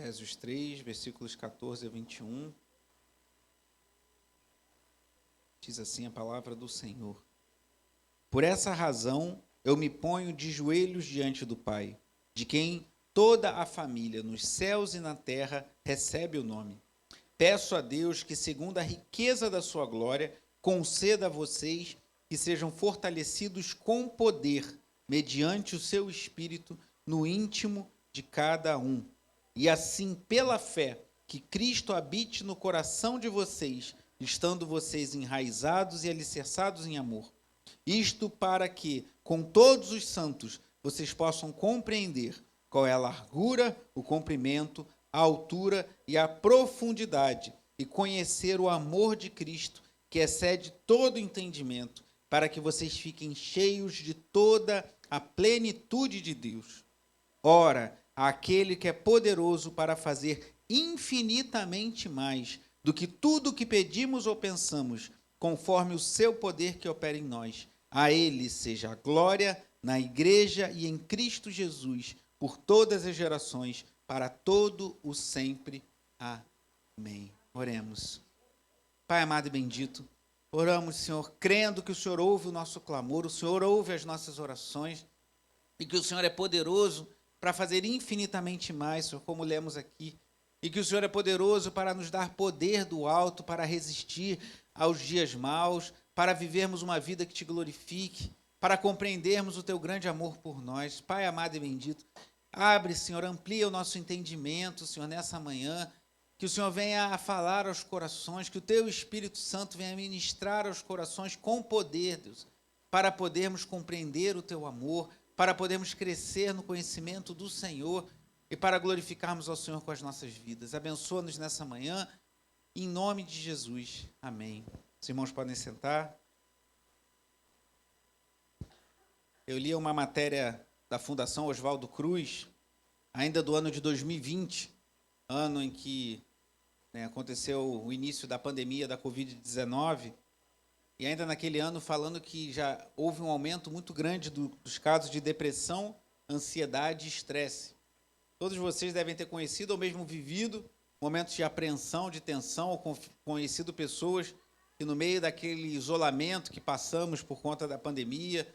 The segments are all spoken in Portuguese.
Efésios 3, versículos 14 a 21. Diz assim a palavra do Senhor. Por essa razão, eu me ponho de joelhos diante do Pai, de quem toda a família, nos céus e na terra, recebe o nome. Peço a Deus que, segundo a riqueza da sua glória, conceda a vocês que sejam fortalecidos com poder, mediante o seu Espírito, no íntimo de cada um. E assim, pela fé, que Cristo habite no coração de vocês, estando vocês enraizados e alicerçados em amor. Isto para que, com todos os santos, vocês possam compreender qual é a largura, o comprimento, a altura e a profundidade, e conhecer o amor de Cristo, que excede todo entendimento, para que vocês fiquem cheios de toda a plenitude de Deus. Ora, aquele que é poderoso para fazer infinitamente mais do que tudo o que pedimos ou pensamos, conforme o seu poder que opera em nós. A ele seja a glória na igreja e em Cristo Jesus, por todas as gerações, para todo o sempre. Amém. Oremos. Pai amado e bendito, oramos, Senhor, crendo que o Senhor ouve o nosso clamor, o Senhor ouve as nossas orações, e que o Senhor é poderoso para fazer infinitamente mais, Senhor, como lemos aqui, e que o Senhor é poderoso para nos dar poder do alto, para resistir aos dias maus, para vivermos uma vida que te glorifique, para compreendermos o teu grande amor por nós. Pai amado e bendito, abre, Senhor, amplia o nosso entendimento, Senhor, nessa manhã, que o Senhor venha a falar aos corações, que o teu Espírito Santo venha a ministrar aos corações com poder, Deus, para podermos compreender o teu amor, para podermos crescer no conhecimento do Senhor e para glorificarmos ao Senhor com as nossas vidas. Abençoa-nos nessa manhã, em nome de Jesus. Amém. Os irmãos podem sentar. Eu li uma matéria da Fundação Oswaldo Cruz, ainda do ano de 2020, ano em que aconteceu o início da pandemia da Covid-19, e ainda naquele ano falando que já houve um aumento muito grande dos casos de depressão, ansiedade e estresse. Todos vocês devem ter conhecido ou mesmo vivido momentos de apreensão, de tensão, ou conhecido pessoas que no meio daquele isolamento que passamos por conta da pandemia,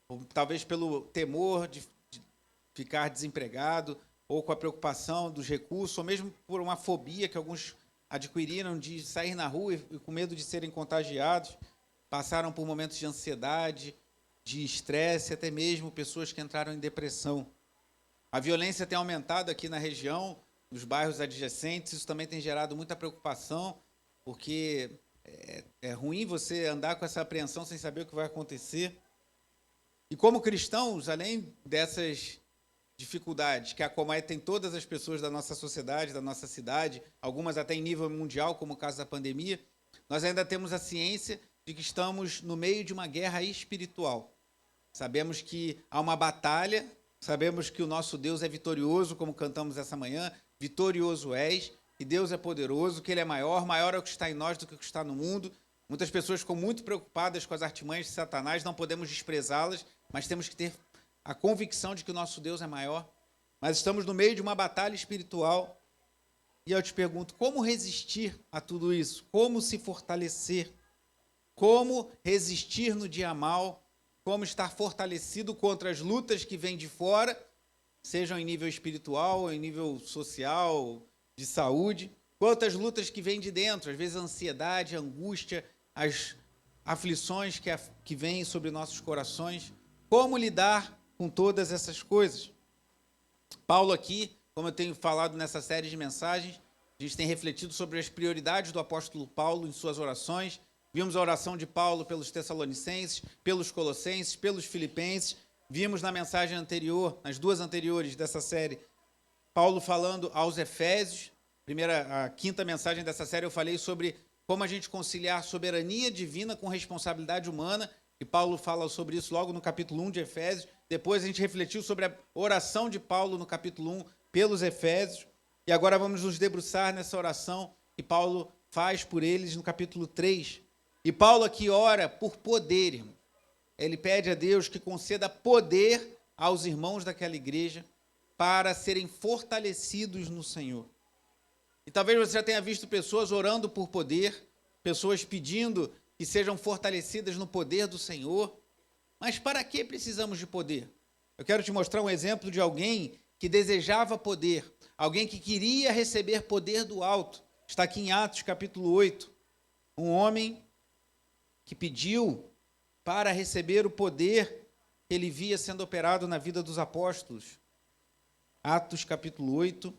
ou talvez pelo temor de ficar desempregado, ou com a preocupação dos recursos, ou mesmo por uma fobia que alguns adquiriram de sair na rua e com medo de serem contagiados, passaram por momentos de ansiedade, de estresse, até mesmo pessoas que entraram em depressão. A violência tem aumentado aqui na região, nos bairros adjacentes, isso também tem gerado muita preocupação, porque é ruim você andar com essa apreensão sem saber o que vai acontecer. E como cristãos, além dessas dificuldades que acometem todas as pessoas da nossa sociedade, da nossa cidade, algumas até em nível mundial, como o caso da pandemia, nós ainda temos a ciência de que estamos no meio de uma guerra espiritual. Sabemos que há uma batalha, sabemos que o nosso Deus é vitorioso, como cantamos essa manhã, vitorioso és, que Deus é poderoso, que Ele é maior, maior é o que está em nós do que o que está no mundo. Muitas pessoas ficam muito preocupadas com as artimanhas de Satanás, não podemos desprezá-las, mas temos que ter a convicção de que o nosso Deus é maior. Mas estamos no meio de uma batalha espiritual, e eu te pergunto, como resistir a tudo isso? Como se fortalecer? Como resistir no dia mal, como estar fortalecido contra as lutas que vêm de fora, sejam em nível espiritual, em nível social, de saúde, quantas lutas que vêm de dentro, às vezes a ansiedade, a angústia, as aflições que vêm sobre nossos corações, como lidar com todas essas coisas. Paulo aqui, como eu tenho falado nessa série de mensagens, a gente tem refletido sobre as prioridades do apóstolo Paulo em suas orações. Vimos a oração de Paulo pelos Tessalonicenses, pelos Colossenses, pelos Filipenses. Vimos na mensagem anterior, nas duas anteriores dessa série, Paulo falando aos Efésios. A quinta mensagem dessa série eu falei sobre como a gente conciliar soberania divina com responsabilidade humana. E Paulo fala sobre isso logo no capítulo 1 de Efésios. Depois a gente refletiu sobre a oração de Paulo no capítulo 1 pelos Efésios. E agora vamos nos debruçar nessa oração que Paulo faz por eles no capítulo 3. E Paulo aqui ora por poder, irmão. Ele pede a Deus que conceda poder aos irmãos daquela igreja para serem fortalecidos no Senhor. E talvez você já tenha visto pessoas orando por poder, pessoas pedindo que sejam fortalecidas no poder do Senhor. Mas para que precisamos de poder? Eu quero te mostrar um exemplo de alguém que desejava poder, alguém que queria receber poder do alto. Está aqui em Atos, capítulo 8. Um homem que pediu para receber o poder que ele via sendo operado na vida dos apóstolos. Atos, capítulo 8.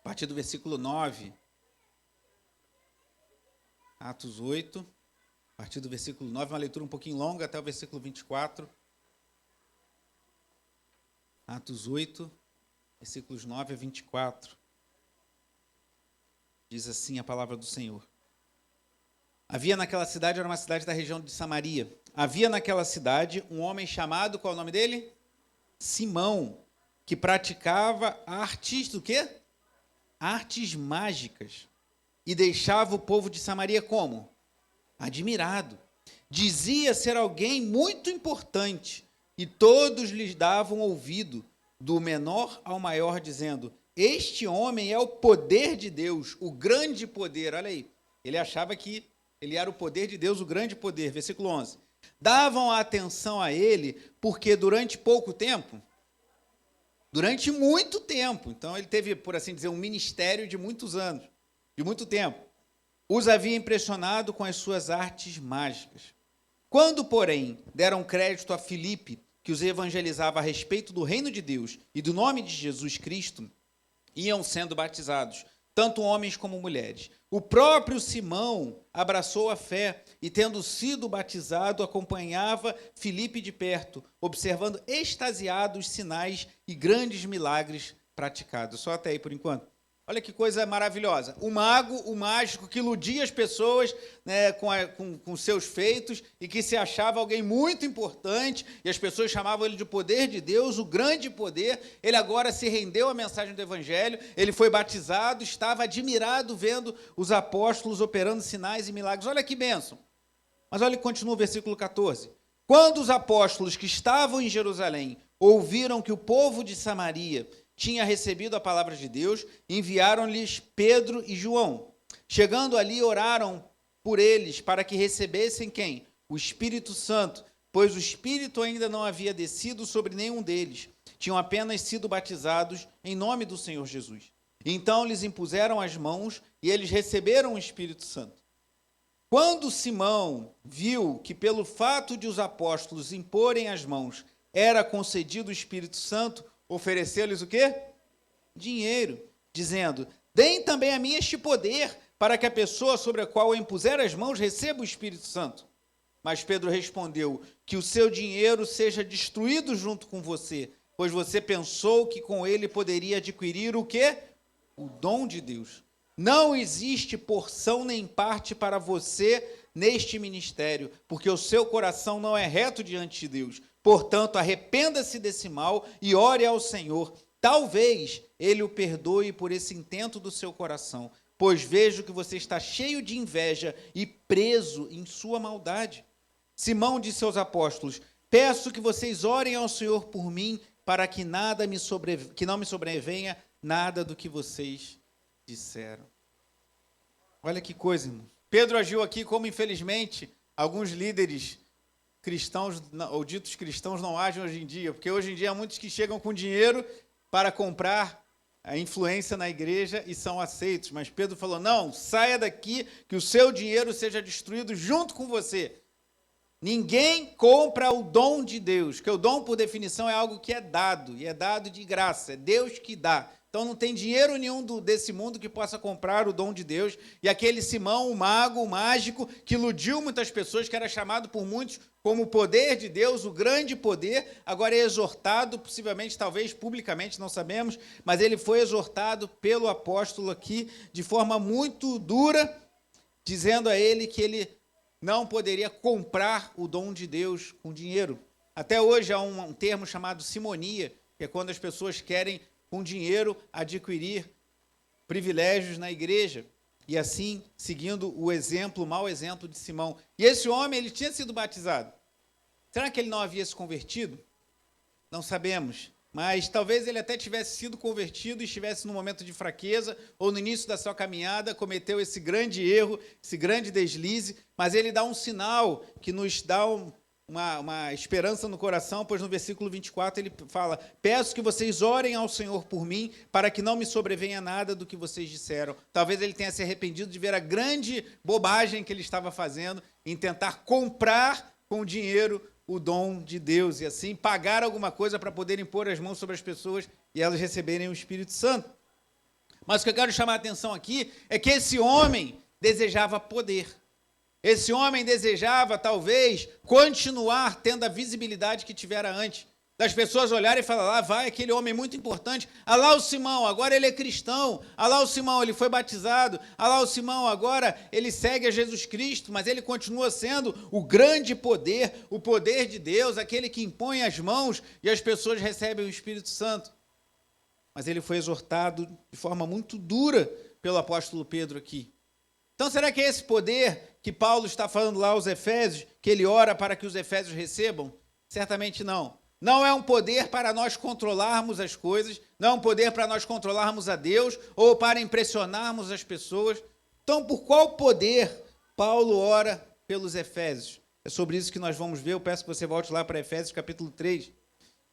A partir do versículo 9. Atos 8, a partir do versículo 9, uma leitura um pouquinho longa, até o versículo 24. Atos 8, versículos 9 a 24. Diz assim a palavra do Senhor. Havia naquela cidade, era uma cidade da região de Samaria, havia naquela cidade um homem chamado, qual é o nome dele? Simão, que praticava artes do quê? Artes mágicas. E deixava o povo de Samaria como? Admirado. Dizia ser alguém muito importante, e todos lhes davam ouvido, do menor ao maior, dizendo: este homem é o poder de Deus, o grande poder. Olha aí, ele achava que ele era o poder de Deus, o grande poder. Versículo 11. Davam atenção a ele, porque durante pouco tempo, durante muito tempo, então ele teve, por assim dizer, um ministério de muitos anos, de muito tempo, os havia impressionado com as suas artes mágicas. Quando, porém, deram crédito a Filipe, que os evangelizava a respeito do reino de Deus e do nome de Jesus Cristo, iam sendo batizados, tanto homens como mulheres. O próprio Simão abraçou a fé e, tendo sido batizado, acompanhava Filipe de perto, observando extasiado os sinais e grandes milagres praticados. Só até aí por enquanto. Olha que coisa maravilhosa. O mago, o mágico que iludia as pessoas, né, com seus feitos e que se achava alguém muito importante, e as pessoas chamavam ele de poder de Deus, o grande poder. Ele agora se rendeu à mensagem do Evangelho, ele foi batizado, estava admirado vendo os apóstolos operando sinais e milagres. Olha que bênção. Mas olha que continua o versículo 14. Quando os apóstolos que estavam em Jerusalém ouviram que o povo de Samaria tinha recebido a palavra de Deus, enviaram-lhes Pedro e João. Chegando ali, oraram por eles para que recebessem quem? O Espírito Santo, pois o Espírito ainda não havia descido sobre nenhum deles. Tinham apenas sido batizados em nome do Senhor Jesus. Então lhes impuseram as mãos e eles receberam o Espírito Santo. Quando Simão viu que pelo fato de os apóstolos imporem as mãos era concedido o Espírito Santo, ofereceu-lhes o quê? Dinheiro, dizendo: deem também a mim este poder, para que a pessoa sobre a qual eu impuser as mãos receba o Espírito Santo. Mas Pedro respondeu: que o seu dinheiro seja destruído junto com você, pois você pensou que com ele poderia adquirir o quê? O dom de Deus. Não existe porção nem parte para você neste ministério, porque o seu coração não é reto diante de Deus. Portanto, arrependa-se desse mal e ore ao Senhor. Talvez ele o perdoe por esse intento do seu coração, pois vejo que você está cheio de inveja e preso em sua maldade. Simão disse aos apóstolos: peço que vocês orem ao Senhor por mim, para que não me sobrevenha nada do que vocês disseram. Olha que coisa, irmão. Pedro agiu aqui como, infelizmente, alguns líderes cristãos, ou ditos cristãos, não agem hoje em dia, porque hoje em dia há muitos que chegam com dinheiro para comprar a influência na igreja e são aceitos. Mas Pedro falou: não, saia daqui, que o seu dinheiro seja destruído junto com você. Ninguém compra o dom de Deus, porque o dom, por definição, é algo que é dado, e é dado de graça, é Deus que dá. Então não tem dinheiro nenhum desse mundo que possa comprar o dom de Deus. E aquele Simão, o mago, o mágico, que iludiu muitas pessoas, que era chamado por muitos como o poder de Deus, o grande poder, agora é exortado, possivelmente, talvez publicamente, não sabemos, mas ele foi exortado pelo apóstolo aqui de forma muito dura, dizendo a ele que ele não poderia comprar o dom de Deus com dinheiro. Até hoje há um termo chamado simonia, que é quando as pessoas querem com dinheiro adquirir privilégios na igreja. e assim seguindo o mau exemplo de Simão. E esse homem, ele tinha sido batizado. Será que ele não havia se convertido? Não sabemos. Mas talvez ele até tivesse sido convertido e estivesse num momento de fraqueza, ou no início da sua caminhada, cometeu esse grande erro, esse grande deslize, mas ele dá um sinal que nos dá uma esperança no coração, pois no versículo 24 ele fala: peço que vocês orem ao Senhor por mim, para que não me sobrevenha nada do que vocês disseram. Talvez ele tenha se arrependido de ver a grande bobagem que ele estava fazendo em tentar comprar com dinheiro o dom de Deus, e assim pagar alguma coisa para poderem pôr as mãos sobre as pessoas e elas receberem o Espírito Santo. Mas o que eu quero chamar a atenção aqui é que esse homem desejava poder. Esse homem desejava, talvez, continuar tendo a visibilidade que tivera antes. Das pessoas olharem e falar: lá vai aquele homem muito importante, ah lá o Simão, agora ele é cristão, ah lá o Simão, ele foi batizado, ah lá o Simão, agora ele segue a Jesus Cristo, mas ele continua sendo o grande poder, o poder de Deus, aquele que impõe as mãos e as pessoas recebem o Espírito Santo. Mas ele foi exortado de forma muito dura pelo apóstolo Pedro aqui. Então, será que é esse poder que Paulo está falando lá aos Efésios, que ele ora para que os Efésios recebam? Certamente não. Não é um poder para nós controlarmos as coisas, não é um poder para nós controlarmos a Deus ou para impressionarmos as pessoas. Então, por qual poder Paulo ora pelos Efésios? É sobre isso que nós vamos ver. Eu peço que você volte lá para Efésios capítulo 3.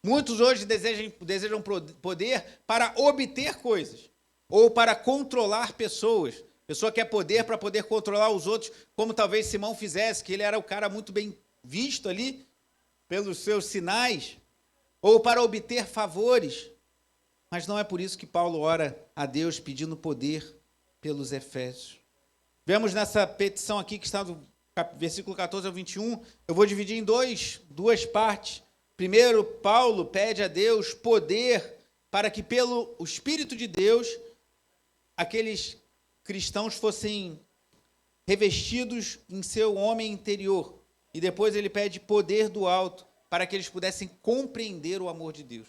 Muitos hoje desejam poder para obter coisas ou para controlar pessoas. A pessoa quer poder para poder controlar os outros, como talvez Simão fizesse, que ele era o cara muito bem visto ali pelos seus sinais, ou para obter favores. Mas não é por isso que Paulo ora a Deus pedindo poder pelos Efésios. Vemos nessa petição aqui que está do versículo 14 ao 21, eu vou dividir em duas partes. Primeiro, Paulo pede a Deus poder para que pelo Espírito de Deus aqueles cristãos fossem revestidos em seu homem interior. E depois ele pede poder do alto para que eles pudessem compreender o amor de Deus.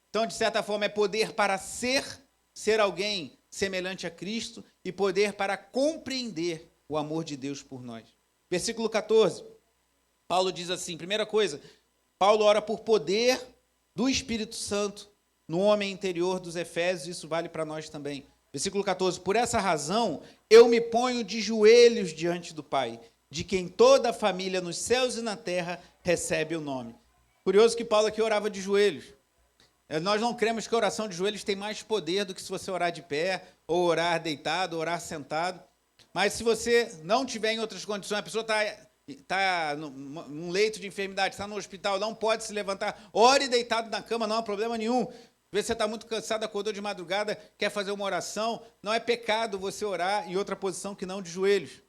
Então, de certa forma, é poder para ser alguém semelhante a Cristo e poder para compreender o amor de Deus por nós. Versículo 14, Paulo diz assim, primeira coisa, Paulo ora por poder do Espírito Santo no homem interior dos Efésios, isso vale para nós também. Versículo 14, por essa razão eu me ponho de joelhos diante do Pai, de quem toda a família nos céus e na terra recebe o nome. Curioso que Paulo aqui orava de joelhos. Nós não cremos que a oração de joelhos tem mais poder do que se você orar de pé, ou orar deitado, ou orar sentado. Mas se você não tiver em outras condições, a pessoa está num leito de enfermidade, está no hospital, não pode se levantar, ore deitado na cama, não há problema nenhum. Às vezes você está muito cansado, acordou de madrugada, quer fazer uma oração, não é pecado você orar em outra posição que não de joelhos.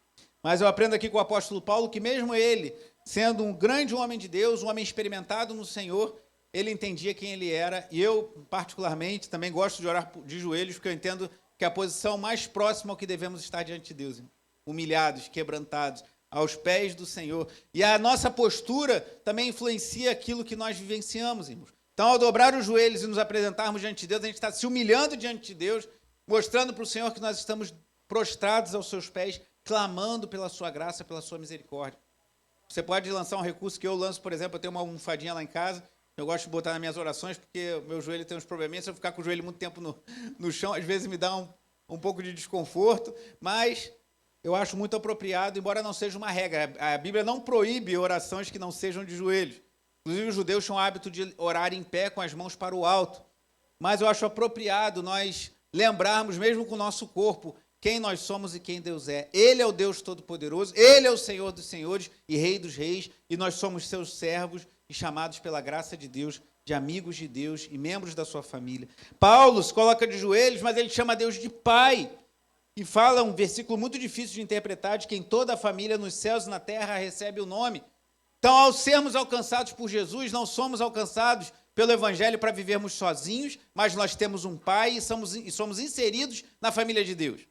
Mas eu aprendo aqui com o apóstolo Paulo que mesmo ele, sendo um grande homem de Deus, um homem experimentado no Senhor, ele entendia quem ele era. E eu, particularmente, também gosto de orar de joelhos, porque eu entendo que é a posição mais próxima ao que devemos estar diante de Deus, humilhados, quebrantados, aos pés do Senhor. E a nossa postura também influencia aquilo que nós vivenciamos, irmãos. Então, ao dobrar os joelhos e nos apresentarmos diante de Deus, a gente está se humilhando diante de Deus, mostrando para o Senhor que nós estamos prostrados aos seus pés, clamando pela sua graça, pela sua misericórdia. Você pode lançar um recurso que eu lanço, por exemplo, eu tenho uma almofadinha lá em casa, eu gosto de botar nas minhas orações, porque o meu joelho tem uns probleminhas, se eu ficar com o joelho muito tempo no chão, às vezes me dá um pouco de desconforto, mas eu acho muito apropriado, embora não seja uma regra. A Bíblia não proíbe orações que não sejam de joelhos. Inclusive, os judeus tinham o hábito de orar em pé com as mãos para o alto. Mas eu acho apropriado nós lembrarmos, mesmo com o nosso corpo, quem nós somos e quem Deus é. Ele é o Deus Todo-Poderoso, Ele é o Senhor dos Senhores e Rei dos Reis, e nós somos seus servos e chamados pela graça de Deus, de amigos de Deus e membros da sua família. Paulo se coloca de joelhos, mas ele chama Deus de Pai, e fala um versículo muito difícil de interpretar, de quem toda a família nos céus e na terra recebe o nome. Então, ao sermos alcançados por Jesus, não somos alcançados pelo Evangelho para vivermos sozinhos, mas nós temos um Pai e somos inseridos na família de Deus.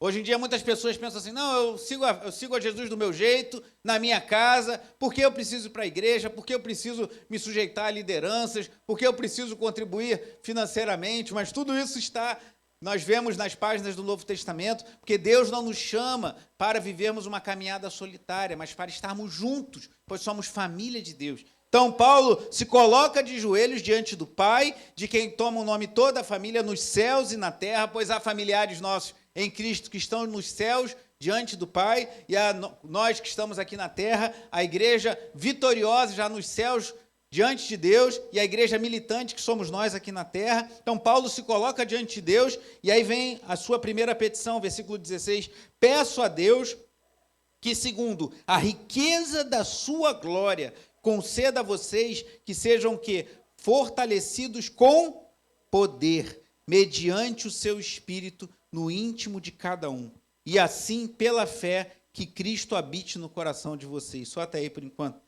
Hoje em dia, muitas pessoas pensam assim, não, eu sigo a Jesus do meu jeito, na minha casa, porque eu preciso ir para a igreja, porque eu preciso me sujeitar a lideranças, porque eu preciso contribuir financeiramente, mas tudo isso está nós vemos nas páginas do Novo Testamento, porque Deus não nos chama para vivermos uma caminhada solitária, mas para estarmos juntos, pois somos família de Deus. Então, Paulo se coloca de joelhos diante do Pai, de quem toma o nome toda a família nos céus e na terra, pois há familiares nossos em Cristo que estão nos céus, diante do Pai, e nós que estamos aqui na terra, a igreja vitoriosa já nos céus, diante de Deus, e a igreja militante que somos nós aqui na terra. Então, Paulo se coloca diante de Deus, e aí vem a sua primeira petição, versículo 16, peço a Deus que, segundo a riqueza da sua glória, conceda a vocês que sejam que fortalecidos com poder, mediante o seu Espírito no íntimo de cada um, e assim, pela fé, que Cristo habite no coração de vocês. Só até aí por enquanto.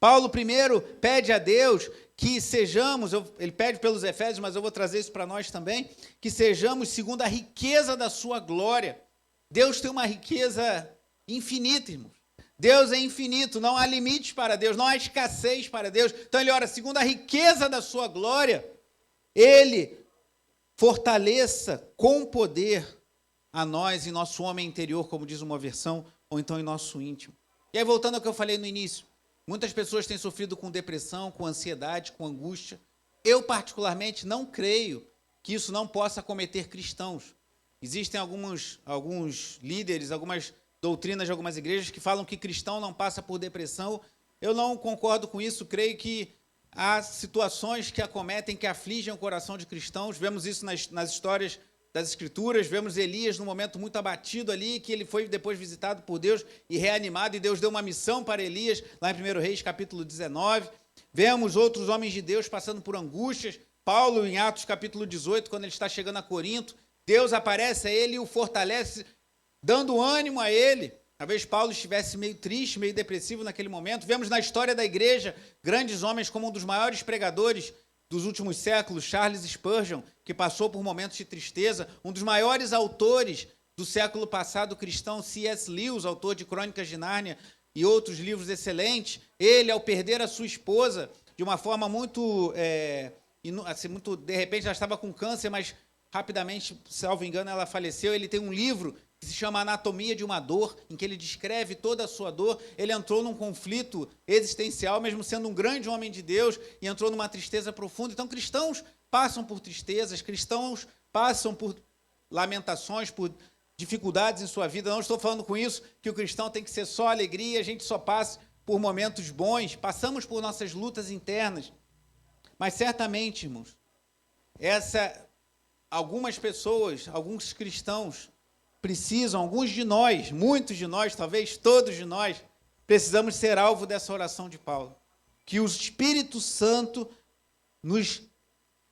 Paulo primeiro pede a Deus que sejamos, ele pede pelos Efésios, mas eu vou trazer isso para nós também, que sejamos segundo a riqueza da sua glória. Deus tem uma riqueza infinita, irmãos. Deus é infinito, não há limites para Deus, não há escassez para Deus. Então ele ora, segundo a riqueza da sua glória, ele fortaleça com poder a nós em nosso homem interior, como diz uma versão, ou então em nosso íntimo. E aí, voltando ao que eu falei no início, muitas pessoas têm sofrido com depressão, com ansiedade, com angústia. Eu, particularmente, não creio que isso não possa acometer cristãos. Existem alguns líderes, algumas doutrinas de algumas igrejas que falam que cristão não passa por depressão. Eu não concordo com isso, creio que há situações que acometem, que afligem o coração de cristãos. Vemos isso nas histórias das Escrituras, vemos Elias num momento muito abatido ali, que ele foi depois visitado por Deus e reanimado, e Deus deu uma missão para Elias, lá em 1 Reis, capítulo 19. Vemos outros homens de Deus passando por angústias. Paulo, em Atos, capítulo 18, quando ele está chegando a Corinto, Deus aparece a ele e o fortalece, dando ânimo a ele. Talvez Paulo estivesse meio triste, meio depressivo naquele momento. Vemos na história da igreja grandes homens como um dos maiores pregadores dos últimos séculos, Charles Spurgeon, que passou por momentos de tristeza. Um dos maiores autores do século passado cristão, C.S. Lewis, autor de Crônicas de Nárnia e outros livros excelentes. Ele, ao perder a sua esposa, de uma forma muito, de repente, ela estava com câncer, mas rapidamente, salvo engano, ela faleceu. Ele tem um livro que se chama Anatomia de uma Dor, em que ele descreve toda a sua dor. Ele entrou num conflito existencial, mesmo sendo um grande homem de Deus, e entrou numa tristeza profunda. Então, cristãos passam por tristezas, cristãos passam por lamentações, por dificuldades em sua vida. Não estou falando com isso que o cristão tem que ser só alegria, a gente só passa por momentos bons, passamos por nossas lutas internas. Mas certamente, irmãos, algumas pessoas, alguns cristãos precisam, alguns de nós, muitos de nós, talvez todos de nós, precisamos ser alvo dessa oração de Paulo. Que o Espírito Santo nos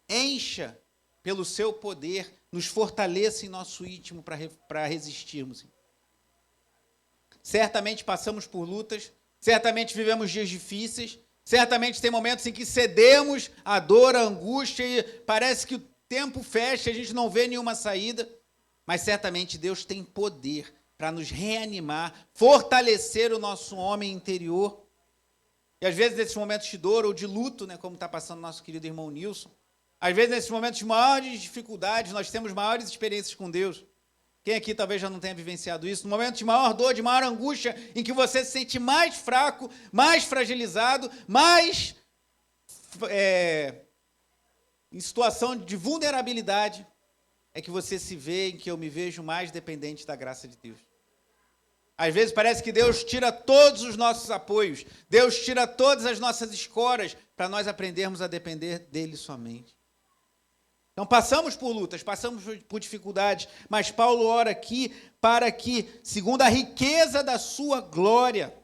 encha pelo seu poder, nos fortaleça em nosso íntimo para resistirmos. Certamente passamos por lutas, certamente vivemos dias difíceis, certamente tem momentos em que cedemos à dor, à angústia, e parece que o tempo fecha, a gente não vê nenhuma saída. Mas certamente Deus tem poder para nos reanimar, fortalecer o nosso homem interior. E às vezes nesses momentos de dor ou de luto, né, como está passando nosso querido irmão Nilson, às vezes nesses momentos de maiores dificuldades, nós temos maiores experiências com Deus. Quem aqui talvez já não tenha vivenciado isso? No momento de maior dor, de maior angústia, em que você se sente mais fraco, mais fragilizado, mais em situação de vulnerabilidade, é que você se vê, em que eu me vejo mais dependente da graça de Deus. Às vezes parece que Deus tira todos os nossos apoios, Deus tira todas as nossas escoras para nós aprendermos a depender dele somente. Então passamos por lutas, passamos por dificuldades, mas Paulo ora aqui para que, segundo a riqueza da sua glória,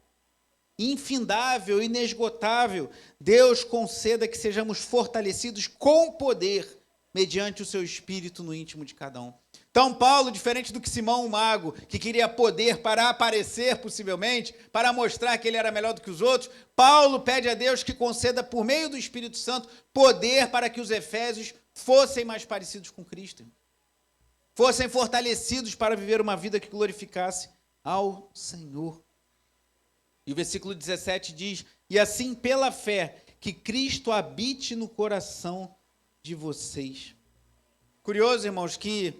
infindável, inesgotável, Deus conceda que sejamos fortalecidos com poder, mediante o seu Espírito no íntimo de cada um. Então, Paulo, diferente do que Simão, o mago, que queria poder para aparecer, possivelmente, para mostrar que ele era melhor do que os outros, Paulo pede a Deus que conceda, por meio do Espírito Santo, poder para que os efésios fossem mais parecidos com Cristo, fossem fortalecidos para viver uma vida que glorificasse ao Senhor. E o versículo 17 diz, e assim pela fé, que Cristo habite no coração de vocês. Curioso, irmãos, que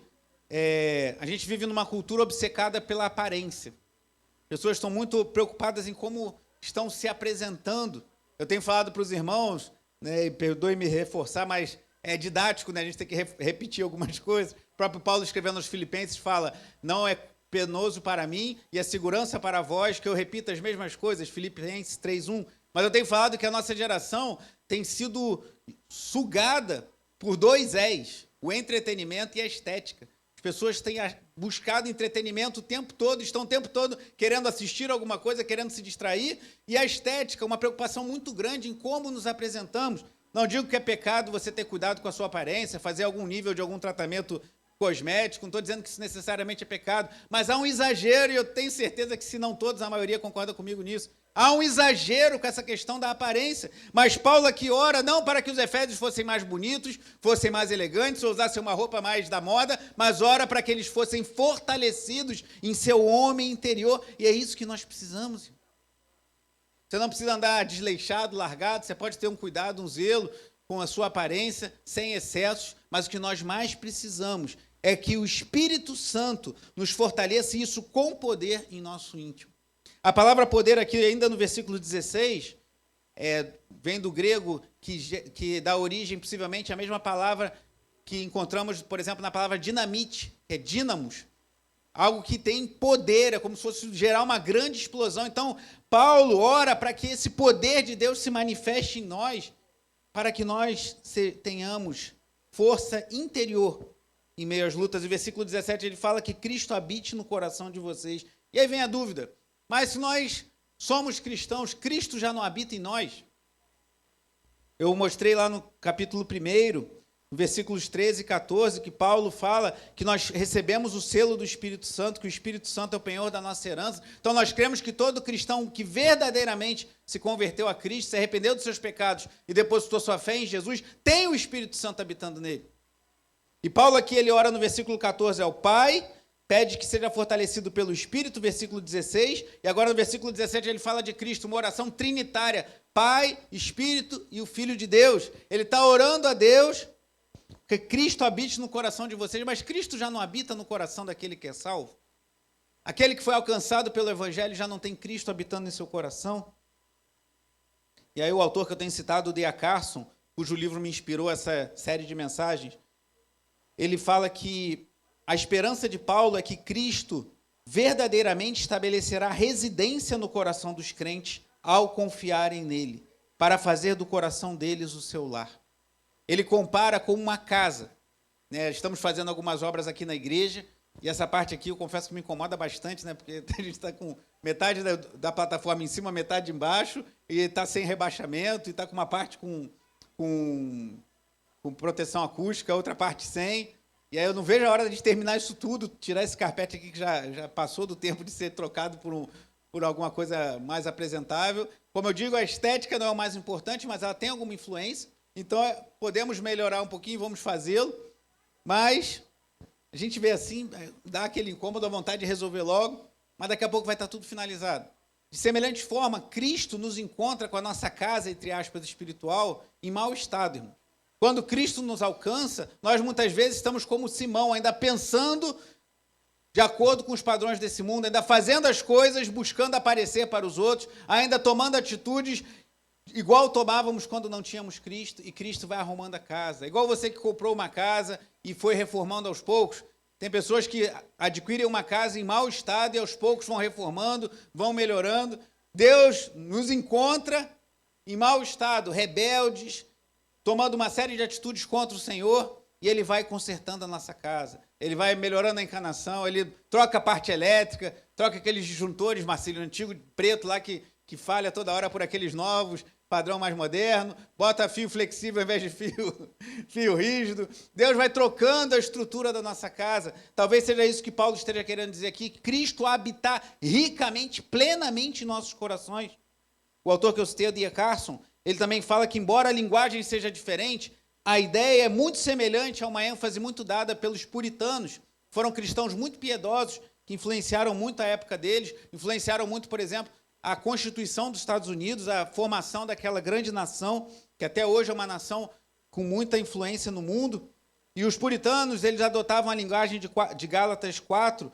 a gente vive numa cultura obcecada pela aparência. Pessoas estão muito preocupadas em como estão se apresentando. Eu tenho falado para os irmãos, né, e perdoe-me reforçar, mas é didático, né, a gente tem que repetir algumas coisas. O próprio Paulo, escrevendo aos Filipenses, fala: não é penoso para mim e é segurança para vós que eu repita as mesmas coisas, Filipenses 3:1. Mas eu tenho falado que a nossa geração tem sido sugada por dois és, o entretenimento e a estética. As pessoas têm buscado entretenimento o tempo todo, estão o tempo todo querendo assistir alguma coisa, querendo se distrair, e a estética, uma preocupação muito grande em como nos apresentamos. Não digo que é pecado você ter cuidado com a sua aparência, fazer algum nível de algum tratamento cosmético, não estou dizendo que isso necessariamente é pecado, mas há um exagero, e eu tenho certeza que, se não todos, a maioria concorda comigo nisso. Há um exagero com essa questão da aparência. Mas Paulo aqui ora não para que os efésios fossem mais bonitos, fossem mais elegantes, ou usassem uma roupa mais da moda, mas ora para que eles fossem fortalecidos em seu homem interior. E é isso que nós precisamos. Você não precisa andar desleixado, largado, você pode ter um cuidado, um zelo com a sua aparência, sem excessos, mas o que nós mais precisamos é que o Espírito Santo nos fortaleça, isso com poder em nosso íntimo. A palavra poder aqui, ainda no versículo 16, vem do grego, que dá origem, possivelmente, à mesma palavra que encontramos, por exemplo, na palavra dinamite, que é dínamos. Algo que tem poder, é como se fosse gerar uma grande explosão. Então, Paulo ora para que esse poder de Deus se manifeste em nós, para que nós tenhamos força interior em meio às lutas. E versículo 17, ele fala que Cristo habite no coração de vocês. E aí vem a dúvida: mas se nós somos cristãos, Cristo já não habita em nós? Eu mostrei lá no capítulo 1, versículos 13 e 14, que Paulo fala que nós recebemos o selo do Espírito Santo, que o Espírito Santo é o penhor da nossa herança. Então nós cremos que todo cristão que verdadeiramente se converteu a Cristo, se arrependeu dos seus pecados e depositou sua fé em Jesus, tem o Espírito Santo habitando nele. E Paulo aqui, ele ora no versículo 14 ao Pai, pede que seja fortalecido pelo Espírito, versículo 16, e agora no versículo 17 ele fala de Cristo, uma oração trinitária: Pai, Espírito e o Filho de Deus. Ele está orando a Deus que Cristo habite no coração de vocês, mas Cristo já não habita no coração daquele que é salvo? Aquele que foi alcançado pelo Evangelho já não tem Cristo habitando em seu coração? E aí o autor que eu tenho citado, o D.A. Carson, cujo livro me inspirou essa série de mensagens, ele fala que a esperança de Paulo é que Cristo verdadeiramente estabelecerá residência no coração dos crentes ao confiarem nele, para fazer do coração deles o seu lar. Ele compara com uma casa, né? Estamos fazendo algumas obras aqui na igreja, e essa parte aqui eu confesso que me incomoda bastante, né? Porque a gente está com metade da plataforma em cima, metade embaixo, e está sem rebaixamento, e está com uma parte com proteção acústica, outra parte sem. E aí eu não vejo a hora de terminar isso tudo, tirar esse carpete aqui que já passou do tempo de ser trocado por alguma coisa mais apresentável. Como eu digo, a estética não é o mais importante, mas ela tem alguma influência. Então, podemos melhorar um pouquinho, vamos fazê-lo, mas a gente vê assim, dá aquele incômodo, a vontade de resolver logo, mas daqui a pouco vai estar tudo finalizado. De semelhante forma, Cristo nos encontra com a nossa casa, entre aspas, espiritual, em mau estado, irmão. Quando Cristo nos alcança, nós muitas vezes estamos como Simão, ainda pensando de acordo com os padrões desse mundo, ainda fazendo as coisas, buscando aparecer para os outros, ainda tomando atitudes igual tomávamos quando não tínhamos Cristo, e Cristo vai arrumando a casa. Igual você que comprou uma casa e foi reformando aos poucos. Tem pessoas que adquirem uma casa em mau estado e aos poucos vão reformando, vão melhorando. Deus nos encontra em mau estado, rebeldes, tomando uma série de atitudes contra o Senhor, e Ele vai consertando a nossa casa. Ele vai melhorando a encanação, Ele troca a parte elétrica, troca aqueles disjuntores, Marcílio, antigo, preto lá, que falha toda hora por aqueles novos, padrão mais moderno, bota fio flexível ao invés de fio rígido. Deus vai trocando a estrutura da nossa casa. Talvez seja isso que Paulo esteja querendo dizer aqui, que Cristo habitar ricamente, plenamente em nossos corações. O autor que eu citei, o D.A. Carson, ele também fala que, embora a linguagem seja diferente, a ideia é muito semelhante a uma ênfase muito dada pelos puritanos. Foram cristãos muito piedosos, que influenciaram muito a época deles, influenciaram muito, por exemplo, a Constituição dos Estados Unidos, a formação daquela grande nação, que até hoje é uma nação com muita influência no mundo. E os puritanos, eles adotavam a linguagem de Gálatas 4,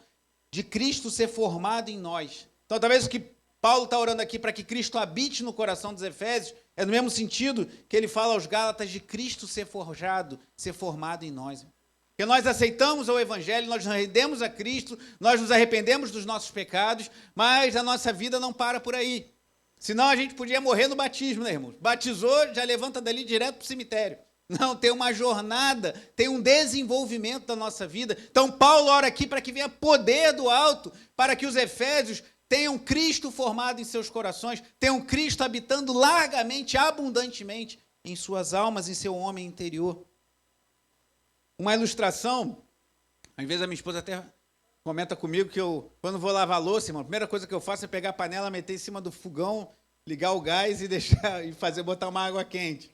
de Cristo ser formado em nós. Então, talvez o que Paulo está orando aqui para que Cristo habite no coração dos Efésios, é no mesmo sentido que ele fala aos Gálatas de Cristo ser forjado, ser formado em nós. Porque nós aceitamos o Evangelho, nós nos rendemos a Cristo, nós nos arrependemos dos nossos pecados, mas a nossa vida não para por aí. Senão a gente podia morrer no batismo, né, irmãos? Batizou, já levanta dali direto para o cemitério. Não, tem uma jornada, tem um desenvolvimento da nossa vida. Então, Paulo ora aqui para que venha poder do alto, para que os Efésios tenham Cristo formado em seus corações, tenham Cristo habitando largamente, abundantemente em suas almas, em seu homem interior. Uma ilustração, às vezes a minha esposa até comenta comigo que eu, quando vou lavar a louça, irmão, a primeira coisa que eu faço é pegar a panela, meter em cima do fogão, ligar o gás e deixar e botar uma água quente.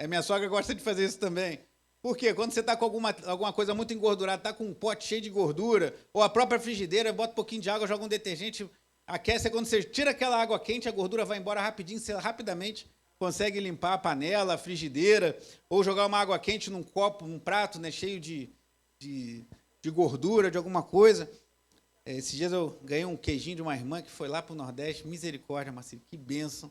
Minha sogra gosta de fazer isso também. Por quê? Quando você está com alguma coisa muito engordurada, está com um pote cheio de gordura, ou a própria frigideira, bota um pouquinho de água, joga um detergente, aquece, quando você tira aquela água quente, a gordura vai embora rapidinho, você rapidamente consegue limpar a panela, a frigideira, ou jogar uma água quente num copo, num prato, né, cheio de gordura, de alguma coisa. Esses dias eu ganhei um queijinho de uma irmã que foi lá para o Nordeste, misericórdia, Marcelo, que bênção.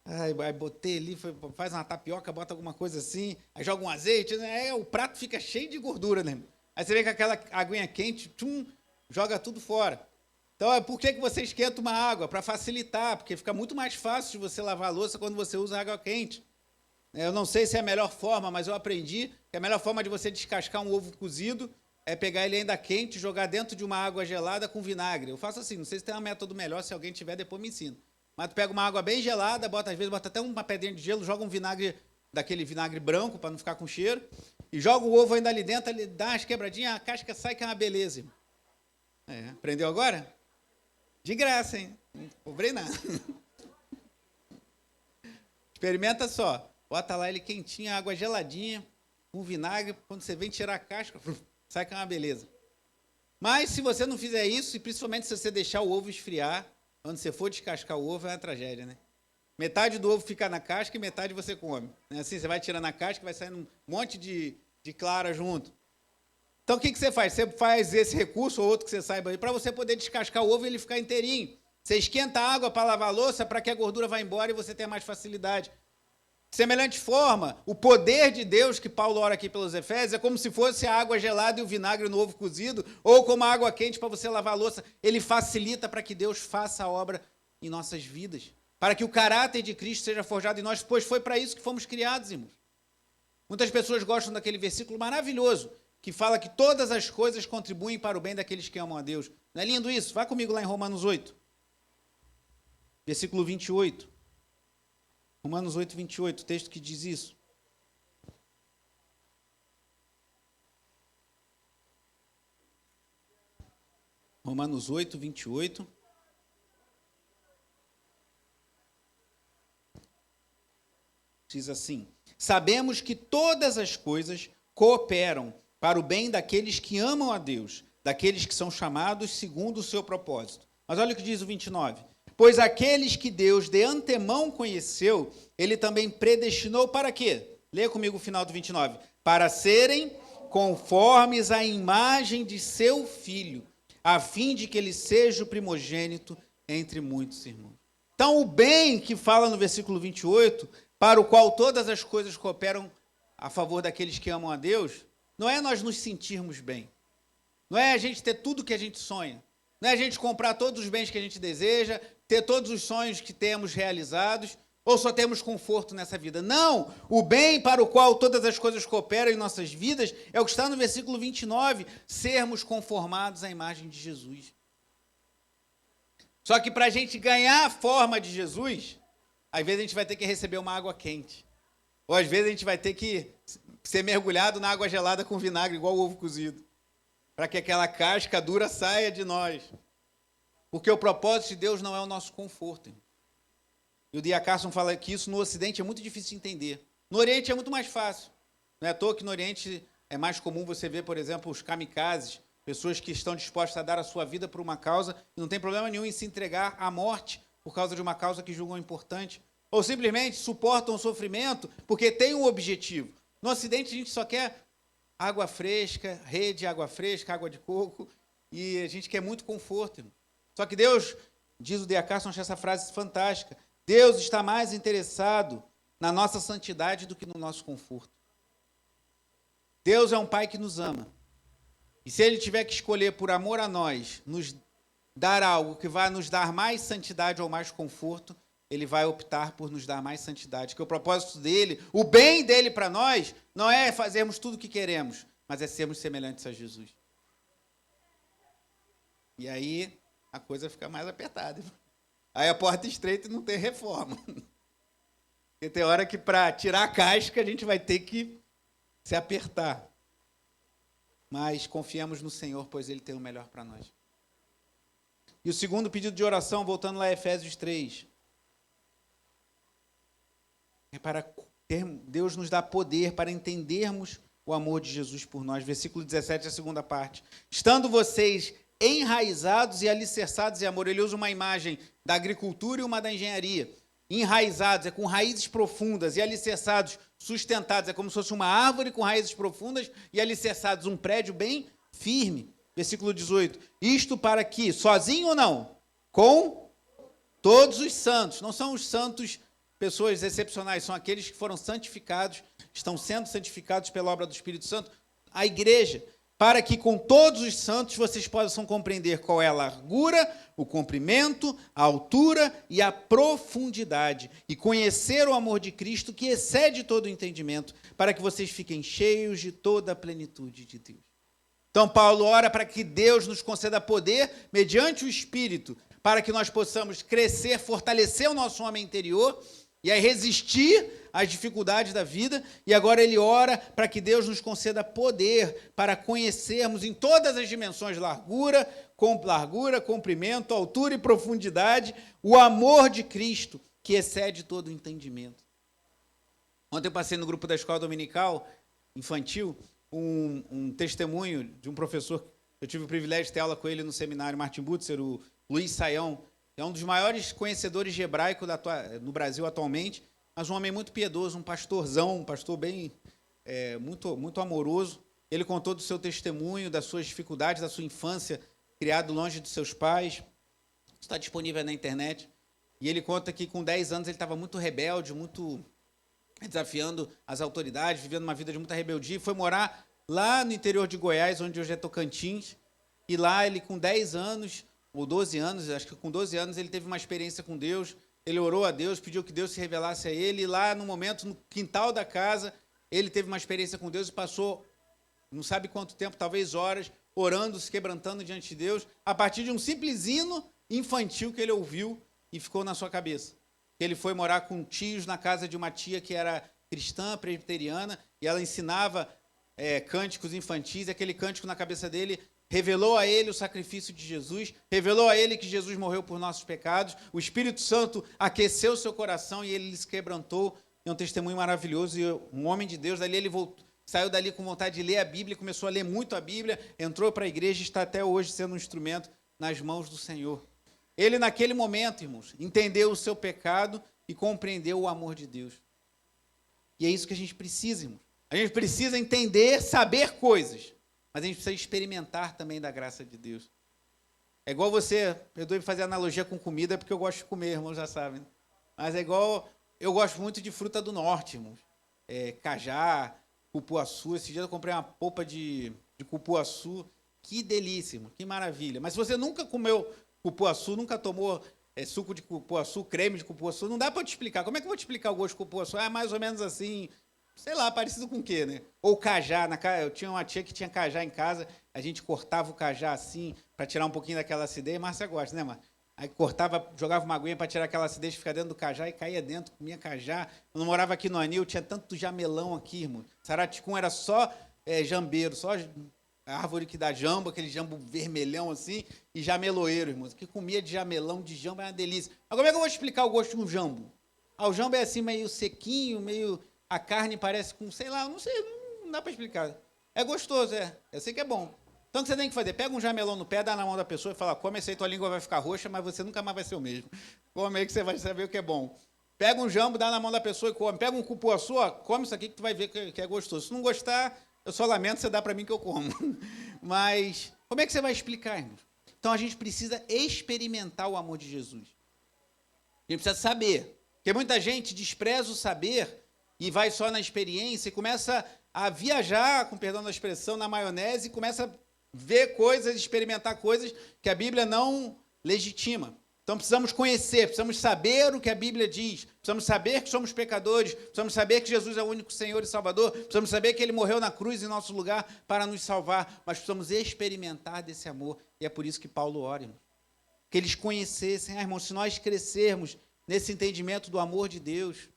Aí botei ali, faz uma tapioca, bota alguma coisa assim, aí joga um azeite, né? O prato fica cheio de gordura, né? Aí você vê com aquela aguinha quente, joga tudo fora. Então, por que você esquenta uma água? Para facilitar, porque fica muito mais fácil de você lavar a louça quando você usa água quente. Eu não sei se é a melhor forma, mas eu aprendi que a melhor forma de você descascar um ovo cozido é pegar ele ainda quente, jogar dentro de uma água gelada com vinagre. Eu faço assim, não sei se tem um método melhor, se alguém tiver, depois me ensina. Mas tu pega uma água bem gelada, às vezes bota até uma pedrinha de gelo, joga um vinagre, daquele vinagre branco, para não ficar com cheiro, e joga o ovo ainda ali dentro, ele dá umas quebradinhas, a casca sai, que é uma beleza. Aprendeu agora? De graça, hein? Não cobrei nada. Experimenta só. Bota lá ele quentinho, água geladinha, com vinagre, quando você vem tirar a casca, sai que é uma beleza. Mas se você não fizer isso, e principalmente se você deixar o ovo esfriar, quando você for descascar o ovo, é uma tragédia, né? Metade do ovo fica na casca e metade você come. Assim, você vai tirando a casca e vai saindo um monte de clara junto. Então, o que você faz? Você faz esse recurso, ou outro que você saiba aí, para você poder descascar o ovo e ele ficar inteirinho. Você esquenta a água para lavar a louça, para que a gordura vá embora e você tenha mais facilidade. De semelhante forma, o poder de Deus que Paulo ora aqui pelos Efésios é como se fosse a água gelada e o vinagre no ovo cozido, ou como a água quente para você lavar a louça. Ele facilita para que Deus faça a obra em nossas vidas, para que o caráter de Cristo seja forjado em nós, pois foi para isso que fomos criados, irmãos. Muitas pessoas gostam daquele versículo maravilhoso, que fala que todas as coisas contribuem para o bem daqueles que amam a Deus. Não é lindo isso? Vá comigo lá em Romanos 8, versículo 28. Romanos 8, 28, o texto que diz isso. Romanos 8, 28. Diz assim: sabemos que todas as coisas cooperam para o bem daqueles que amam a Deus, daqueles que são chamados segundo o seu propósito. Mas olha o que diz o 29. Pois aqueles que Deus de antemão conheceu, ele também predestinou para quê? Leia comigo o final do 29. Para serem conformes à imagem de seu Filho, a fim de que ele seja o primogênito entre muitos irmãos. Então, o bem que fala no versículo 28, para o qual todas as coisas cooperam a favor daqueles que amam a Deus, não é nós nos sentirmos bem. Não é a gente ter tudo que a gente sonha. Não é a gente comprar todos os bens que a gente deseja, ter todos os sonhos que temos realizados, ou só temos conforto nessa vida. Não! O bem para o qual todas as coisas cooperam em nossas vidas é o que está no versículo 29, sermos conformados à imagem de Jesus. Só que para a gente ganhar a forma de Jesus, às vezes a gente vai ter que receber uma água quente. Ou às vezes a gente vai ter que ser mergulhado na água gelada com vinagre, igual o ovo cozido, para que aquela casca dura saia de nós. Porque o propósito de Deus não é o nosso conforto. E o D.A. Carson fala que isso no Ocidente é muito difícil de entender. No Oriente é muito mais fácil. Não é à toa que no Oriente é mais comum você ver, por exemplo, os kamikazes, pessoas que estão dispostas a dar a sua vida por uma causa e não tem problema nenhum em se entregar à morte por causa de uma causa que julgam importante. Ou simplesmente suportam o sofrimento porque tem um objetivo. No Ocidente a gente só quer água fresca, rede, água fresca, água de coco, e a gente quer muito conforto, irmão. Só que Deus, diz o D.A. Carson, acho essa frase fantástica, Deus está mais interessado na nossa santidade do que no nosso conforto. Deus é um Pai que nos ama. E se Ele tiver que escolher, por amor a nós, nos dar algo que vai nos dar mais santidade ou mais conforto, Ele vai optar por nos dar mais santidade. Que o propósito dele, o bem dele para nós, não é fazermos tudo o que queremos, mas é sermos semelhantes a Jesus. E aí a coisa fica mais apertada. Aí a porta estreita e não tem reforma. Porque tem hora que para tirar a casca a gente vai ter que se apertar. Mas confiamos no Senhor, pois Ele tem o melhor para nós. E o segundo pedido de oração, voltando lá a Efésios 3, é para Deus nos dá poder para entendermos o amor de Jesus por nós. Versículo 17, a segunda parte. Estando vocês enraizados e alicerçados em amor. Ele usa uma imagem da agricultura e uma da engenharia. Enraizados é com raízes profundas e alicerçados, sustentados. É como se fosse uma árvore com raízes profundas e alicerçados, um prédio bem firme. Versículo 18. Isto para que, sozinho ou não, com todos os santos, não são os santos pessoas excepcionais, são aqueles que foram santificados, estão sendo santificados pela obra do Espírito Santo, a igreja, para que com todos os santos vocês possam compreender qual é a largura, o comprimento, a altura e a profundidade, e conhecer o amor de Cristo que excede todo o entendimento, para que vocês fiquem cheios de toda a plenitude de Deus. Então Paulo ora para que Deus nos conceda poder, mediante o Espírito, para que nós possamos crescer, fortalecer o nosso homem interior, e aí resistir às dificuldades da vida, e agora ele ora para que Deus nos conceda poder para conhecermos em todas as dimensões, largura, comprimento, altura e profundidade, o amor de Cristo, que excede todo o entendimento. Ontem eu passei no grupo da escola dominical, infantil, um testemunho de um professor, eu tive o privilégio de ter aula com ele no seminário Martin Butzer, o Luiz Saião, é um dos maiores conhecedores de hebraico no Brasil atualmente, mas um homem muito piedoso, um pastorzão, um pastor bem, muito amoroso. Ele contou do seu testemunho, das suas dificuldades, da sua infância, criado longe dos seus pais. Está disponível na internet. E ele conta que com 10 anos ele estava muito rebelde, muito desafiando as autoridades, vivendo uma vida de muita rebeldia, e foi morar lá no interior de Goiás, onde hoje é Tocantins, e lá ele com 10 anos... ou 12 anos, acho que com 12 anos ele teve uma experiência com Deus, ele orou a Deus, pediu que Deus se revelasse a ele, e lá no momento, no quintal da casa, ele teve uma experiência com Deus e passou, não sabe quanto tempo, talvez horas, orando, se quebrantando diante de Deus, a partir de um simples hino infantil que ele ouviu e ficou na sua cabeça. Ele foi morar com tios na casa de uma tia que era cristã, presbiteriana, e ela ensinava cânticos infantis, e aquele cântico na cabeça dele revelou a ele o sacrifício de Jesus, revelou a ele que Jesus morreu por nossos pecados, o Espírito Santo aqueceu seu coração e ele se quebrantou. É um testemunho maravilhoso, e um homem de Deus, dali ele voltou, saiu dali com vontade de ler a Bíblia, começou a ler muito a Bíblia, entrou para a igreja e está até hoje sendo um instrumento nas mãos do Senhor. Ele, naquele momento, irmãos, entendeu o seu pecado e compreendeu o amor de Deus. E é isso que a gente precisa, irmãos. A gente precisa entender, saber coisas, mas a gente precisa experimentar também da graça de Deus. É igual você, perdoe fazer analogia com comida, porque eu gosto de comer, irmãos, já sabem. Mas é igual, eu gosto muito de fruta do norte, irmãos. Cajá, cupuaçu. Esse dia eu comprei uma polpa de cupuaçu. Que delícia, irmão, que maravilha. Mas se você nunca comeu cupuaçu, nunca tomou suco de cupuaçu, creme de cupuaçu, não dá para eu te explicar. Como é que eu vou te explicar o gosto de cupuaçu? É mais ou menos assim... sei lá, parecido com o quê, né? Ou cajá. Eu tinha uma tia que tinha cajá em casa, a gente cortava o cajá assim, para tirar um pouquinho daquela acidez. Márcia gosta, né, Márcia? Aí cortava, jogava uma aguinha para tirar aquela acidez, ficar dentro do cajá e caía dentro, comia cajá. Quando eu morava aqui no Anil, tinha tanto jamelão aqui, irmão. Saraticum era só jambeiro, só árvore que dá jambo, aquele jambo vermelhão assim, e jameloeiro, irmão. Que comia de jamelão, de jambo, é uma delícia. Mas como é que eu vou explicar o gosto de um jambo? O jambo é assim, meio sequinho, meio... a carne parece com, sei lá, não sei, não dá para explicar. É gostoso, eu sei que é bom. Então o que você tem que fazer? Pega um jamelão no pé, dá na mão da pessoa e fala, come esse aí, tua língua vai ficar roxa, mas você nunca mais vai ser o mesmo. Come aí que você vai saber o que é bom. Pega um jambo, dá na mão da pessoa e come. Pega um cupuaçu, come isso aqui que tu vai ver que é gostoso. Se não gostar, Eu só lamento, você dá para mim que eu como. Mas como é que você vai explicar, irmãos? Então a gente precisa experimentar o amor de Jesus. A gente precisa saber. Porque muita gente despreza o saber e vai só na experiência e começa a viajar, com perdão da expressão, na maionese e começa a ver coisas, experimentar coisas que a Bíblia não legitima. Então precisamos conhecer, precisamos saber o que a Bíblia diz, precisamos saber que somos pecadores, precisamos saber que Jesus é o único Senhor e Salvador, precisamos saber que Ele morreu na cruz em nosso lugar para nos salvar, mas precisamos experimentar desse amor. E é por isso que Paulo ora, irmão. Que eles conhecessem, irmãos, se nós crescermos nesse entendimento do amor de Deus,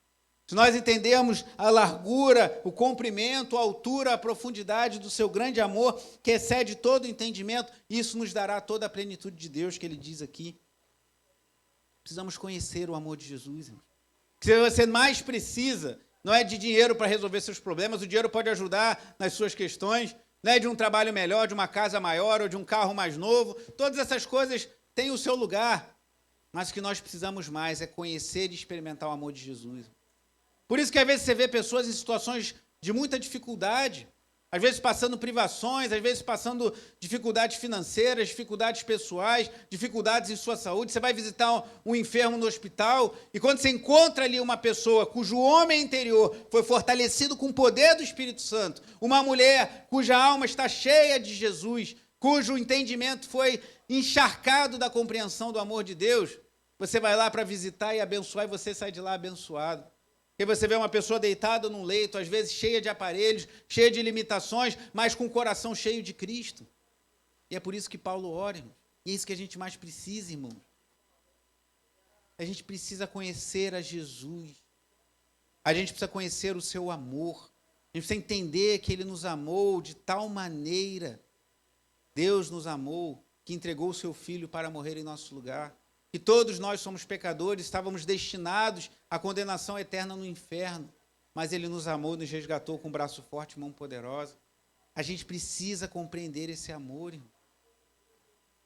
se nós entendermos a largura, o comprimento, a altura, a profundidade do seu grande amor, que excede todo o entendimento, isso nos dará toda a plenitude de Deus que ele diz aqui. Precisamos conhecer o amor de Jesus, irmão. Se você mais precisa, não é de dinheiro para resolver seus problemas, o dinheiro pode ajudar nas suas questões, não é de um trabalho melhor, de uma casa maior ou de um carro mais novo, todas essas coisas têm o seu lugar, mas o que nós precisamos mais é conhecer e experimentar o amor de Jesus. Por isso que às vezes você vê pessoas em situações de muita dificuldade, às vezes passando privações, às vezes passando dificuldades financeiras, dificuldades pessoais, dificuldades em sua saúde. Você vai visitar um enfermo no hospital e quando você encontra ali uma pessoa cujo homem interior foi fortalecido com o poder do Espírito Santo, uma mulher cuja alma está cheia de Jesus, cujo entendimento foi encharcado da compreensão do amor de Deus, você vai lá para visitar e abençoar e você sai de lá abençoado. Porque você vê uma pessoa deitada num leito, às vezes cheia de aparelhos, cheia de limitações, mas com o coração cheio de Cristo. E é por isso que Paulo ora, irmão. E é isso que a gente mais precisa, irmão. A gente precisa conhecer a Jesus. A gente precisa conhecer o seu amor. A gente precisa entender que ele nos amou de tal maneira. Deus nos amou, que entregou o seu Filho para morrer em nosso lugar. Que todos nós somos pecadores, estávamos destinados à condenação eterna no inferno, mas ele nos amou, nos resgatou com um braço forte e mão poderosa. A gente precisa compreender esse amor, irmão.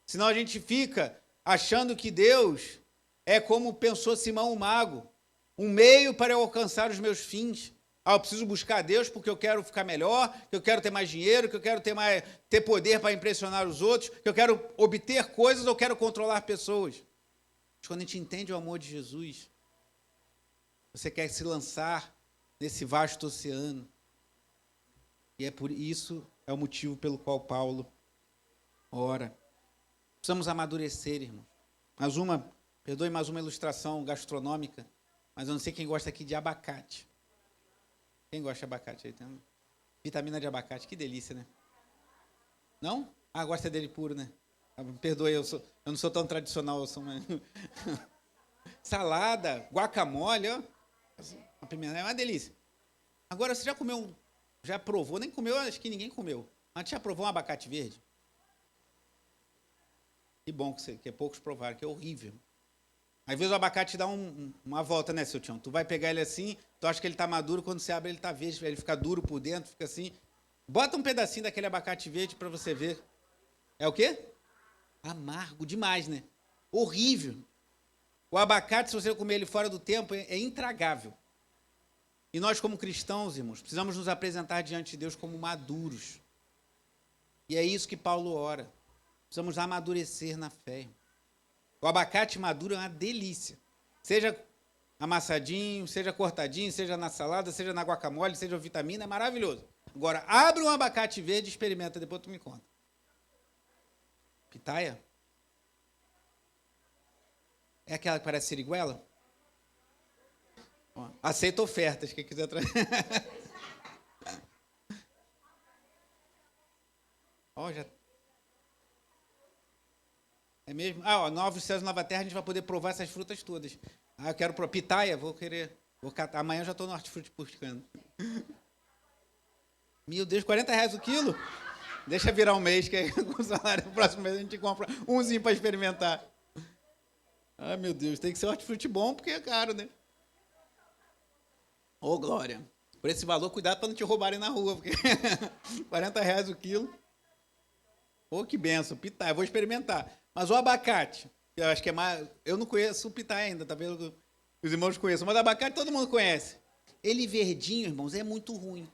Senão a gente fica achando que Deus é como pensou Simão o Mago, um meio para eu alcançar os meus fins. Eu preciso buscar Deus porque eu quero ficar melhor, que eu quero ter mais dinheiro, que eu quero ter poder para impressionar os outros, que eu quero obter coisas ou quero controlar pessoas. Mas quando a gente entende o amor de Jesus, você quer se lançar nesse vasto oceano. E é por isso, é o motivo pelo qual Paulo ora. Precisamos amadurecer, irmão. Perdoe mais uma ilustração gastronômica, mas eu não sei quem gosta aqui de abacate. Quem gosta de abacate aí? Tem vitamina de abacate, que delícia, né? Não? Ah, gosta dele puro, né? Me perdoe, eu não sou tão tradicional, eu sou mais... Salada, guacamole, ó. É uma delícia. Agora, você já comeu, já provou, nem comeu, acho que ninguém comeu. Mas já provou um abacate verde? Que bom que poucos provaram, que é horrível. Às vezes o abacate dá uma volta, né, seu Tião? Tu vai pegar ele assim, tu acha que ele está maduro, quando você abre ele está verde, ele fica duro por dentro, fica assim. Bota um pedacinho daquele abacate verde para você ver. É o quê? Amargo demais, né? Horrível. O abacate, se você comer ele fora do tempo, é intragável. E nós, como cristãos, irmãos, precisamos nos apresentar diante de Deus como maduros. E é isso que Paulo ora. Precisamos amadurecer na fé, irmão. O abacate maduro é uma delícia. Seja amassadinho, seja cortadinho, seja na salada, seja na guacamole, seja vitamina, é maravilhoso. Agora, abre um abacate verde e experimenta, depois tu me conta. Pitaia? É aquela que parece siriguela? Ó, aceita ofertas, quem quiser trazer. Ó, já... É mesmo? Ah, ó, Novos Céus e Nova Terra, a gente vai poder provar essas frutas todas. Ah, eu quero provar. Pitaia, vou catar. Amanhã eu já estou no hortifruti buscando. Meu Deus, R$40 o quilo? Deixa virar um mês, que aí com o salário do próximo mês a gente compra umzinho para experimentar. Ah, meu Deus, tem que ser hortifruti bom, porque é caro, né? Ô, Glória, por esse valor, cuidado para não te roubarem na rua, porque R$40 o quilo. Ô, que benção, pitaia, vou experimentar. Mas o abacate, eu acho que é mais... Eu não conheço o pitaia ainda, tá vendo? Os irmãos conhecem, mas o abacate todo mundo conhece. Ele verdinho, irmãos, é muito ruim.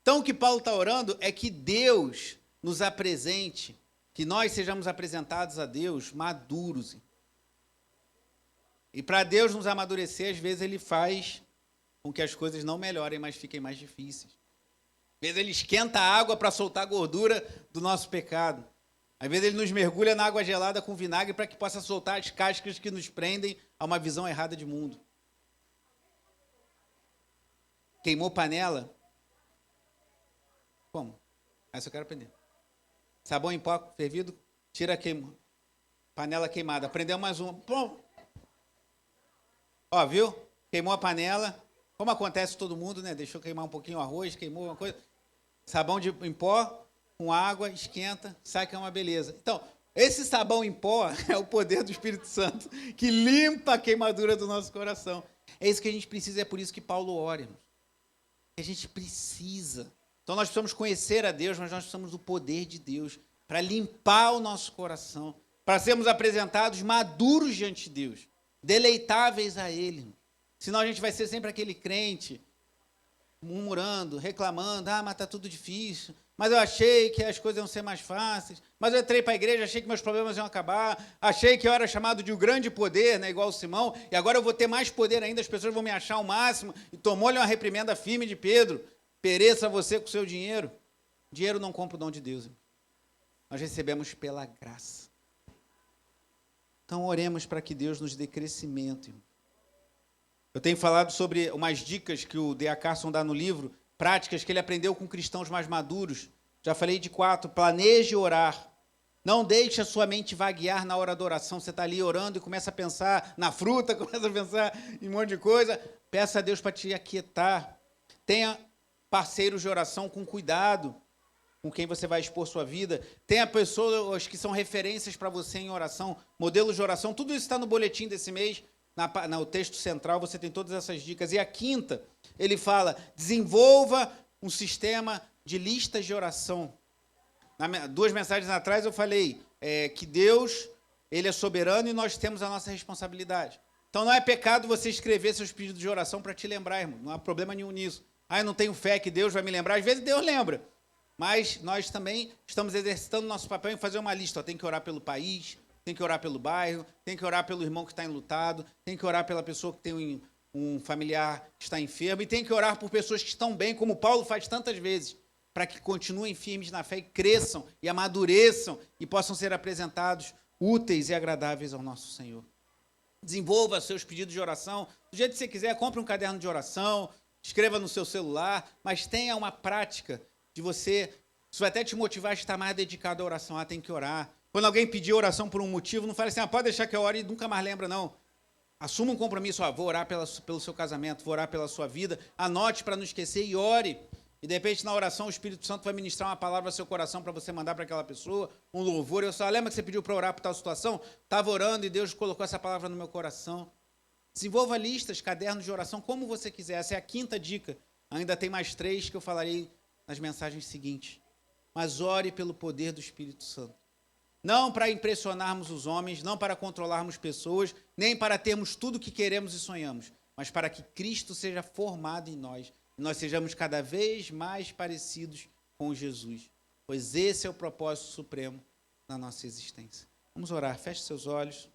Então, o que Paulo está orando é que Deus nos apresente, que nós sejamos apresentados a Deus maduros. E para Deus nos amadurecer, às vezes Ele faz com que as coisas não melhorem, mas fiquem mais difíceis. Às vezes Ele esquenta a água para soltar a gordura do nosso pecado. Às vezes Ele nos mergulha na água gelada com vinagre para que possa soltar as cascas que nos prendem a uma visão errada de mundo. Queimou panela? Como? Essa eu quero aprender. Sabão em pó fervido, tira a panela queimada. Aprendeu mais uma. Bom. Ó, viu? Queimou a panela. Como acontece com todo mundo, né? Deixou queimar um pouquinho o arroz, queimou uma coisa. Sabão em pó, com água, esquenta, sai que é uma beleza. Então, esse sabão em pó é o poder do Espírito Santo, que limpa a queimadura do nosso coração. É isso que a gente precisa, é por isso que Paulo ora, irmão. A gente precisa. Então, nós precisamos conhecer a Deus, mas nós precisamos do poder de Deus para limpar o nosso coração, para sermos apresentados maduros diante de Deus, deleitáveis a Ele. Senão a gente vai ser sempre aquele crente murmurando, reclamando, mas está tudo difícil, mas eu achei que as coisas iam ser mais fáceis, mas eu entrei para a igreja, achei que meus problemas iam acabar, achei que eu era chamado de um grande poder, né, igual o Simão, e agora eu vou ter mais poder ainda, as pessoas vão me achar o máximo, e tomou-lhe uma reprimenda firme de Pedro, pereça você com o seu dinheiro. Dinheiro não compra o dom de Deus, irmão. Nós recebemos pela graça. Então oremos para que Deus nos dê crescimento, irmão. Eu tenho falado sobre umas dicas que o D.A. Carson dá no livro, práticas que ele aprendeu com cristãos mais maduros. Já falei de 4. Planeje orar. Não deixe a sua mente vaguear na hora da oração. Você está ali orando e começa a pensar na fruta, começa a pensar em um monte de coisa. Peça a Deus para te aquietar. Tenha parceiros de oração com cuidado com quem você vai expor sua vida. Tenha pessoas que são referências para você em oração, modelos de oração. Tudo isso está no boletim desse mês. No texto central você tem todas essas dicas. E a 5ª, ele fala, desenvolva um sistema de listas de oração. 2 mensagens atrás eu falei que Deus, Ele é soberano e nós temos a nossa responsabilidade. Então não é pecado você escrever seus pedidos de oração para te lembrar, irmão. Não há problema nenhum nisso. Eu não tenho fé que Deus vai me lembrar. Às vezes Deus lembra. Mas nós também estamos exercitando o nosso papel em fazer uma lista. Tem que orar pelo país, tem que orar pelo bairro, tem que orar pelo irmão que está enlutado, tem que orar pela pessoa que tem um familiar que está enfermo, e tem que orar por pessoas que estão bem, como Paulo faz tantas vezes, para que continuem firmes na fé e cresçam e amadureçam e possam ser apresentados úteis e agradáveis ao nosso Senhor. Desenvolva seus pedidos de oração. Do jeito que você quiser, compre um caderno de oração, escreva no seu celular, mas tenha uma prática de você. Isso vai até te motivar a estar mais dedicado à oração. Tem que orar. Quando alguém pedir oração por um motivo, não fale assim, pode deixar que eu ore e nunca mais lembra, não. Assuma um compromisso, vou orar pelo seu casamento, vou orar pela sua vida, anote para não esquecer e ore. E de repente na oração o Espírito Santo vai ministrar uma palavra ao seu coração para você mandar para aquela pessoa, um louvor. Eu só lembra que você pediu para orar por tal situação? Estava orando e Deus colocou essa palavra no meu coração. Desenvolva listas, cadernos de oração, como você quiser. Essa é a 5ª dica. Ainda tem mais 3 que eu falarei nas mensagens seguintes. Mas ore pelo poder do Espírito Santo. Não para impressionarmos os homens, não para controlarmos pessoas, nem para termos tudo o que queremos e sonhamos, mas para que Cristo seja formado em nós e nós sejamos cada vez mais parecidos com Jesus, pois esse é o propósito supremo da nossa existência. Vamos orar, feche seus olhos.